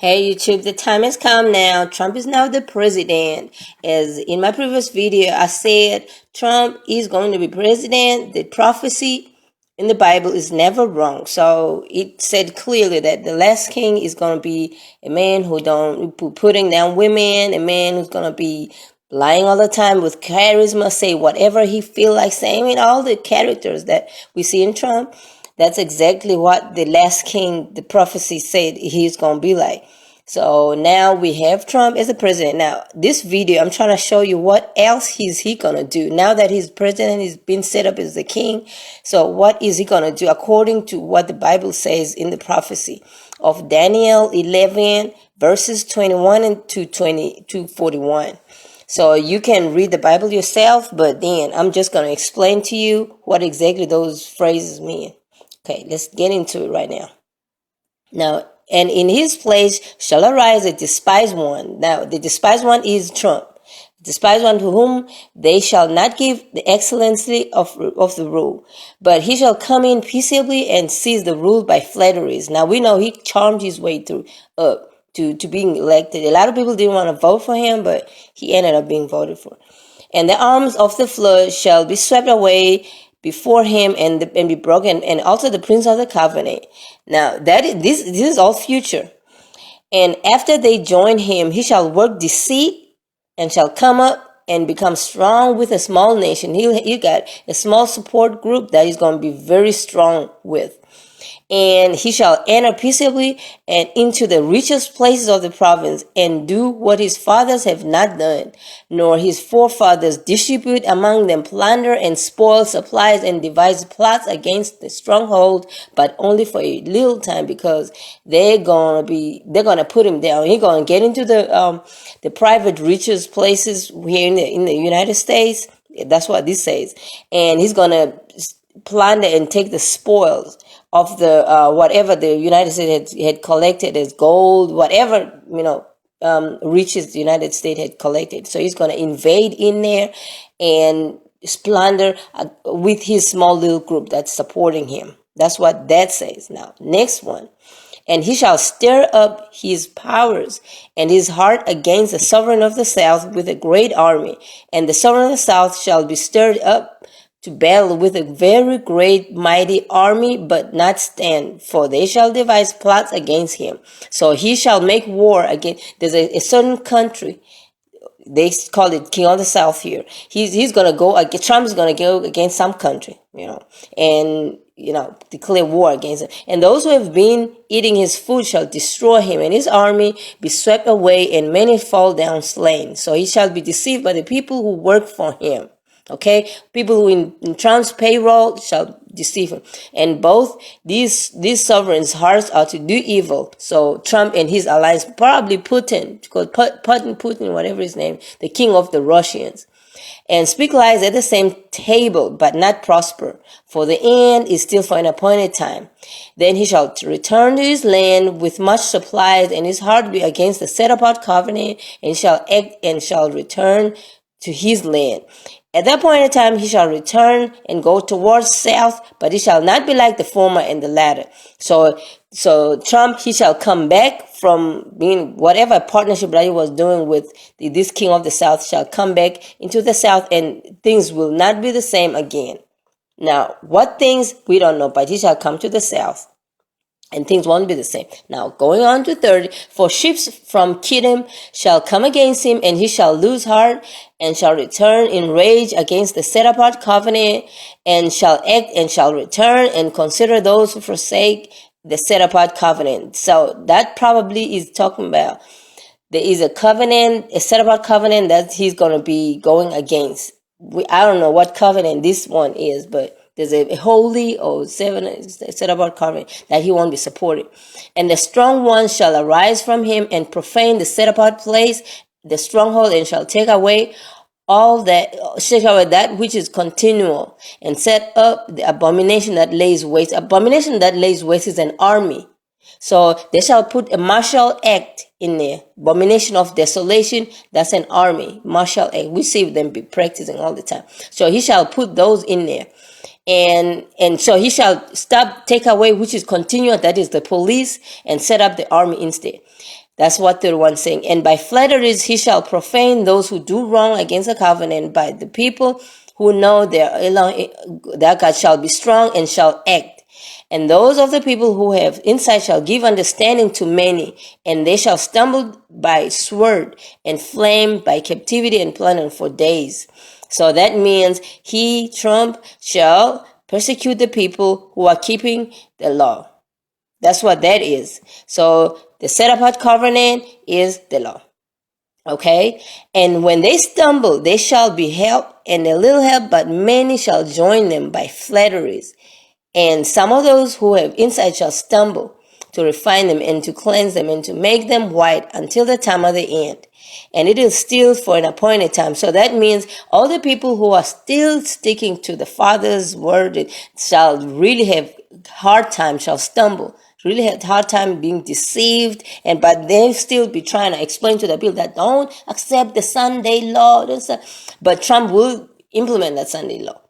Hey YouTube, the time has come now. Trump is now the president. As in my previous video, I said Trump is going to be president. The prophecy in the Bible is never wrong. So it said clearly that the last king is going to be a man who don't putting down women, a man who's going to be lying all the time with charisma, say whatever he feel like saying. I mean, all the characters that we see in Trump. That's exactly what the last king, the prophecy said he's going to be like. So now we have Trump as the president. Now, this video, I'm trying to show you what else is he going to do. Now that he's president, he's been set up as the king. So what is he going to do according to what the Bible says in the prophecy of Daniel 11, verses 21 and to 41. So you can read the Bible yourself, but then I'm just going to explain to you what exactly those phrases mean. Okay, let's get into it right now. Now, and in his place shall arise a despised one. Now, the despised one is Trump. Despised one to whom they shall not give the excellency of the rule. But he shall come in peaceably and seize the rule by flatteries. Now, we know he charmed his way through to being elected. A lot of people didn't want to vote for him, but he ended up being voted for. And the arms of the flood shall be swept away before him and be broken, and also the prince of the covenant. Now this is all future. And after they join him, he shall work deceit and shall come up and become strong with a small nation. He got a small support group that he's going to be very strong with. And he shall enter peaceably and into the richest places of the province, and do what his fathers have not done, nor his forefathers, distribute among them plunder and spoil supplies, and devise plots against the stronghold, but only for a little time, because they're gonna put him down. He's gonna get into the private richest places here in the United States. That's what this says, and he's gonna plunder and take the spoils of the whatever the United States had collected as gold, whatever riches the United States had collected. So he's going to invade in there and plunder with his small little group that's supporting him. That's what that says. Now, next one. And he shall stir up his powers and his heart against the sovereign of the south with a great army. And the sovereign of the south shall be stirred up to battle with a very great mighty army, but not stand, for they shall devise plots against him. So he shall make war against, there's a certain country, they call it King of the South here. He's going to go, Trump is going to go against some country, and, declare war against him. And those who have been eating his food shall destroy him, and his army be swept away, and many fall down slain. So he shall be deceived by the people who work for him. Okay, people who in Trump's payroll shall deceive him, and both these sovereigns' hearts are to do evil. So Trump and his alliance, probably Putin, called Putin, whatever his name, the king of the Russians, and speak lies at the same table, but not prosper. For the end is still for an appointed time. Then he shall return to his land with much supplies, and his heart be against the set apart covenant, and shall act and shall return to his land. At that point in time, he shall return and go towards south, but he shall not be like the former and the latter. So Trump, he shall come back from being whatever partnership that he was doing with this king of the south, shall come back into the south, and things will not be the same again. Now, what things, we don't know, but he shall come to the south, and things won't be the same. Now, going on to 30, for ships from Kittim shall come against him, and he shall lose heart, and shall return in rage against the set apart covenant, and shall act and shall return and consider those who forsake the set apart covenant. So that probably is talking about there is a covenant, a set apart covenant that he's going to be going against. I don't know what covenant this one is, but there's a holy or set apart covenant that he won't be supported. And the strong one shall arise from him and profane the set apart place, the stronghold, and shall take away that which is continual, and set up the abomination that lays waste. Abomination that lays waste is an army. So they shall put a martial act in there. Abomination of desolation, that's an army. Martial act. We see them be practicing all the time. So he shall put those in there. And so he shall take away which is continual, that is the police, and set up the army instead. That's what 31 is saying. And by flatteries he shall profane those who do wrong against the covenant. By the people who know their God shall be strong and shall act. And those of the people who have insight shall give understanding to many, and they shall stumble by sword and flame, by captivity and plunder for days. So that means he, Trump, shall persecute the people who are keeping the law. That's what that is. So the set apart covenant is the law. Okay? And when they stumble, they shall be helped, and a little help, but many shall join them by flatteries. And some of those who have insight shall stumble, to refine them and to cleanse them and to make them white until the time of the end. And it is still for an appointed time. So that means all the people who are still sticking to the Father's word shall really have hard time, shall stumble, really had hard time being deceived, but they still be trying to explain to the people that don't accept the Sunday law. But Trump will implement that Sunday law.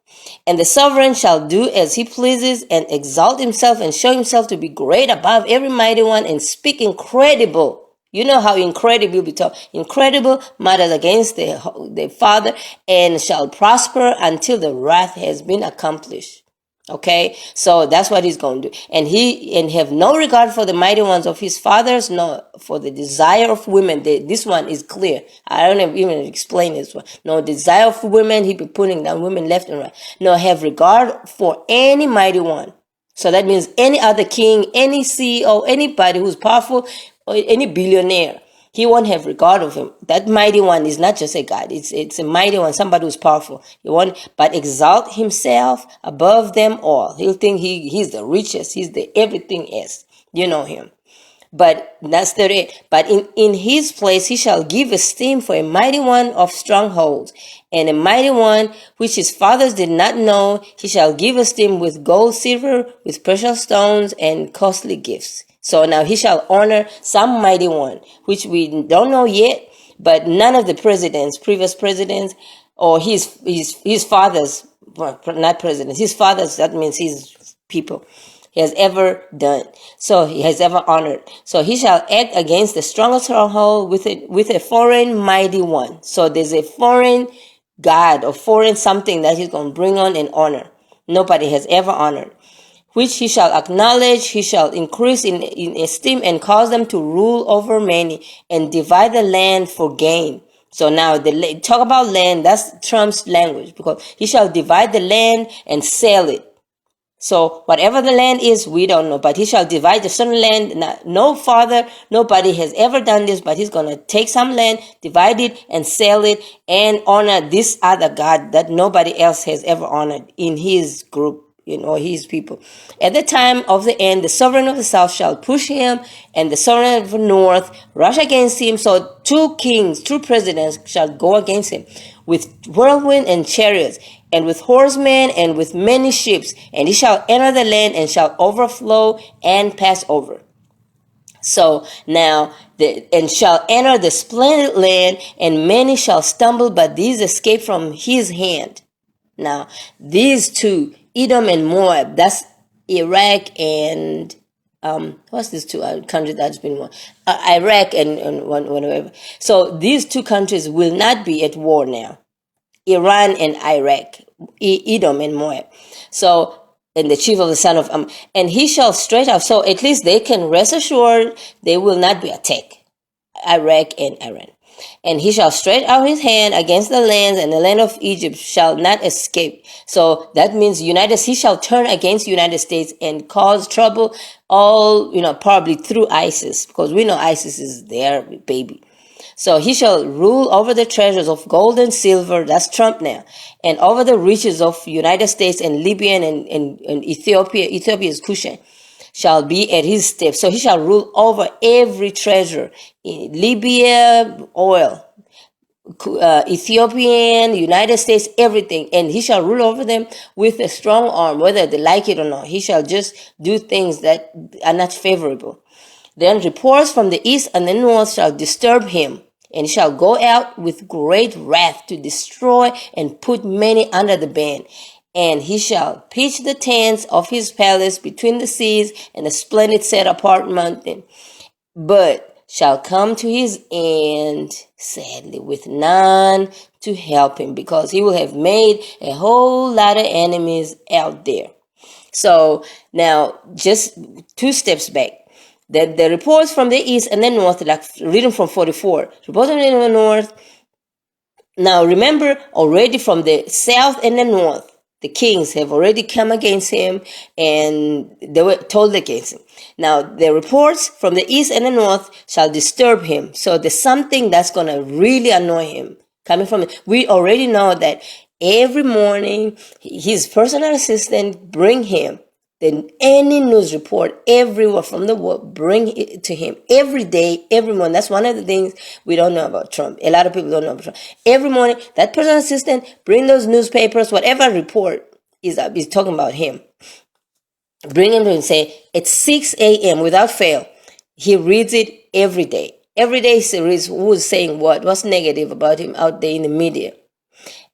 And the sovereign shall do as he pleases and exalt himself and show himself to be great above every mighty one and speak incredible. You know how incredible we talk. Incredible matters against the Father, and shall prosper until the wrath has been accomplished. Okay, so that's what he's going to do. And have no regard for the mighty ones of his fathers, nor for the desire of women. This one is clear. I don't even explain this one. No desire of women. He be putting down women left and right. Nor have regard for any mighty one. So that means any other king, any CEO, anybody who's powerful, or any billionaire. He won't have regard of him. That mighty one is not just a God. It's a mighty one, somebody who's powerful. He won't, but exalt himself above them all. He'll think he's the richest. He's the everything else. You know him. But that's the it. But in his place he shall give esteem for a mighty one of strongholds, and a mighty one which his fathers did not know, he shall give esteem with gold, silver, with precious stones, and costly gifts. So now he shall honor some mighty one, which we don't know yet, but none of the previous presidents, or his fathers, well, not presidents, his fathers, that means his people, he has ever done. So he has ever honored. So he shall act against the strongest stronghold with a foreign mighty one. So there's a foreign God or foreign something that he's going to bring on and honor. Nobody has ever honored. Which he shall acknowledge, he shall increase in esteem and cause them to rule over many and divide the land for gain. So now talk about land, that's Trump's language, because he shall divide the land and sell it. So whatever the land is, we don't know, but he shall divide the certain land. Nobody has ever done this, but he's going to take some land, divide it and sell it and honor this other God that nobody else has ever honored in his group. His people. At the time of the end, the sovereign of the south shall push him, and the sovereign of the north rush against him. So two presidents shall go against him with whirlwind and chariots, and with horsemen and with many ships, and he shall enter the land and shall overflow and pass over. So now, and shall enter the splendid land, and many shall stumble, but these escape from his hand. Now, these two, Edom and Moab, that's Iraq and what's these two countries that's been one? Iraq and whatever. So these two countries will not be at war now. Iran and Iraq, Edom and Moab. So, and the chief of the son of and he shall stretch out. So at least they can rest assured they will not be attacked. Iraq and Iran. And he shall stretch out his hand against the lands, and the land of Egypt shall not escape. So that means he shall turn against United States and cause trouble all, probably through ISIS, because we know ISIS is their baby. So he shall rule over the treasures of gold and silver, that's Trump now, and over the riches of United States and Libya and Ethiopia. Ethiopia is Cushan. Shall be at his steps. So he shall rule over every treasure in Libya, oil, Ethiopian, United States, everything. And he shall rule over them with a strong arm, whether they like it or not. He shall just do things that are not favorable. Then reports from the east and the north shall disturb him, and he shall go out with great wrath to destroy and put many under the ban. And he shall pitch the tents of his palace between the seas and a splendid set apart mountain. But shall come to his end, sadly, with none to help him, because he will have made a whole lot of enemies out there. So now, just 2 steps back. The reports from the east and the north, like reading from 44, reports from the north. Now remember, already from the south and the north, the kings have already come against him, and they were told against him. Now the reports from the east and the north shall disturb him. So there's something that's going to really annoy him coming from it. We already know that every morning his personal assistant bring him then any news report everywhere from the world, bring it to him every day, every morning. That's one of the things we don't know about Trump. A lot of people don't know about Trump. Every morning, that personal assistant bring those newspapers, whatever report is talking about him. Bring him to him and say, at 6 a.m. without fail, he reads it every day. Every day he reads who's saying what's negative about him out there in the media.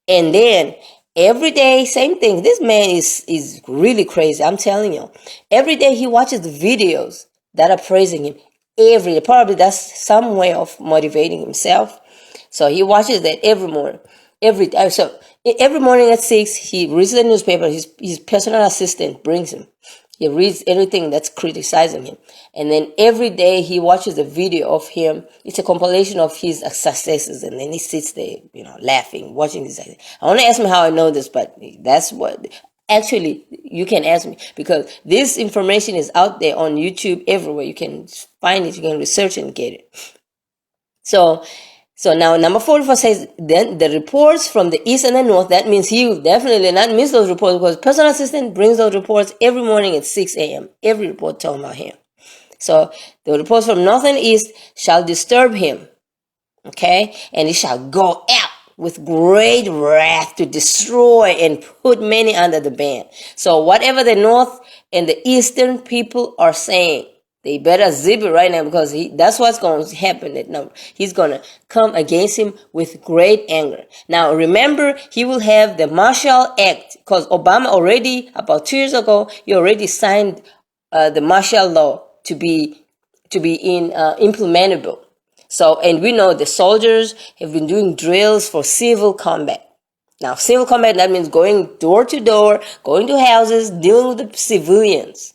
And then every day, same thing. This man is really crazy. I'm telling you. Every day he watches the videos that are praising him. Every day. Probably that's some way of motivating himself. So he watches that every morning. So every morning at 6, he reads the newspaper. His personal assistant brings him. He reads everything that's criticizing him. And then every day he watches a video of him. It's a compilation of his successes. And then he sits there, laughing, watching this. I want to ask him how I know this, but that's what... Actually, you can ask me, because this information is out there on YouTube everywhere. You can find it. You can research and get it. So now number 44 says, then the reports from the east and the north, that means he will definitely not miss those reports, because personal assistant brings those reports every morning at 6 a.m. Every report talking about him. So the reports from north and east shall disturb him. Okay? And he shall go out with great wrath to destroy and put many under the ban. So whatever the north and the eastern people are saying, they better zip it right now, because that's what's going to happen. He's going to come against him with great anger. Now, remember, he will have the Marshall Act, because Obama already, about 2 years ago, he already signed the martial law to be implementable. So, and we know the soldiers have been doing drills for civil combat. Now, civil combat, that means going door to door, going to houses, dealing with the civilians.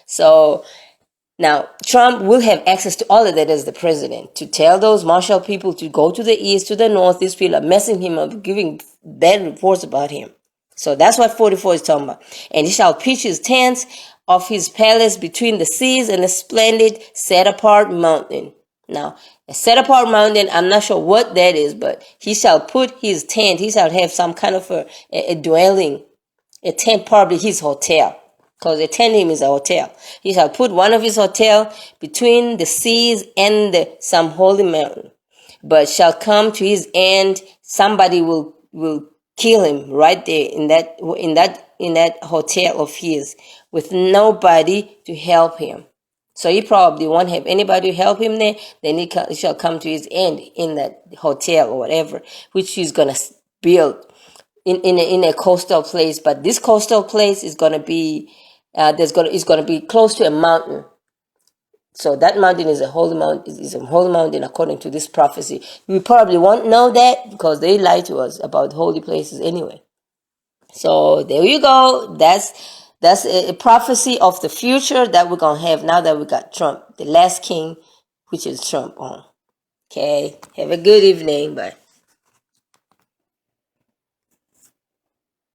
So now, Trump will have access to all of that as the president, to tell those martial people to go to the east, to the north. These people are messing him up, giving bad reports about him. So that's what 44 is talking about. And he shall pitch his tents of his palace between the seas and the splendid set-apart mountain. Now, a set-apart mountain, I'm not sure what that is, but he shall put his tent, he shall have some kind of a dwelling, a tent, probably his hotel. Because a tent him is a hotel. He shall put one of his hotel between the seas and some holy mountain. But shall come to his end, somebody will kill him right there in that hotel of his, with nobody to help him. So he probably won't have anybody to help him there. Then he shall come to his end in that hotel or whatever, which he's gonna build in a coastal place. But this coastal place is gonna be is going to be close to a mountain. So that mountain is a holy mountain according to this prophecy. We probably won't know that, because they lie to us about holy places anyway. So there you go. That's a prophecy of the future that we're going to have now that we got Trump, the last king, which is Trump on. Okay. Have a good evening. Bye.